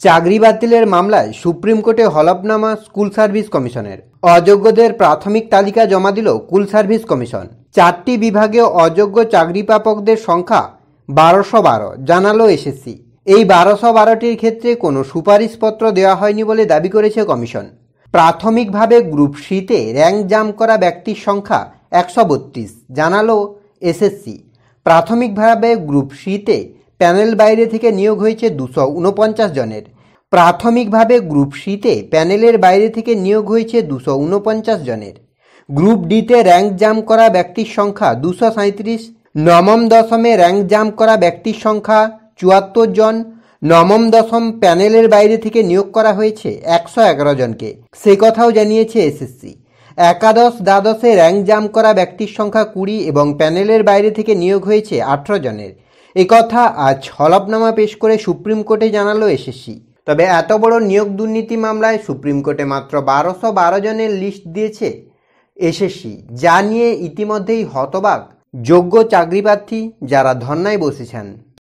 চাকরি বাতিলের মামলায় সুপ্রিম কোর্টে হলফনামা স্কুল সার্ভিস কমিশনের। অযোগ্যদের প্রাথমিক তালিকা জমা দিল স্কুল সার্ভিস কমিশন। 4টি বিভাগে অযোগ্য চাকরি প্রাপকদের সংখ্যা 1212 জানালো এসএসসি। এই 1212টির ক্ষেত্রে কোনো সুপারিশপত্র দেওয়া হয়নি বলে দাবি করেছে কমিশন। প্রাথমিকভাবে গ্রুপ সিতে র্যাঙ্ক জাম করা ব্যক্তির সংখ্যা 132 জানালো এসএসসি। প্রাথমিকভাবে গ্রুপ সিতে প্যানেল বাইরে থেকে নিয়োগ হয়েছে 249 জনের। প্রাথমিকভাবে গ্রুপ সিতে প্যানেলের বাইরে থেকে নিয়োগ হয়েছে 249 জনের। গ্রুপ ডিতে র্যাঙ্ক জাম করা ব্যক্তির সংখ্যা 237। নবম দশমে র্যাঙ্ক জাম করা ব্যক্তির সংখ্যা 74 জন। নবম দশম প্যানেলের বাইরে থেকে নিয়োগ করা হয়েছে 111 জনকে, সে কথাও জানিয়েছে এসএসসি। একাদশ দ্বাদশে র্যাঙ্ক জাম করা ব্যক্তির সংখ্যা 20 এবং প্যানেলের বাইরে থেকে নিয়োগ হয়েছে 18 জনের। একথা আজ হলফনামা পেশ করে সুপ্রিম কোর্টে জানালো এসএসসি। তবে এত বড় নিয়োগ দুর্নীতি মামলায় সুপ্রিম কোর্টে মাত্র 1212 জনের লিস্ট দিয়েছে এসএসসি, যা নিয়ে ইতিমধ্যেই হতবাক যোগ্য চাকরিপ্রার্থী যারা ধর্নায় বসেছেন।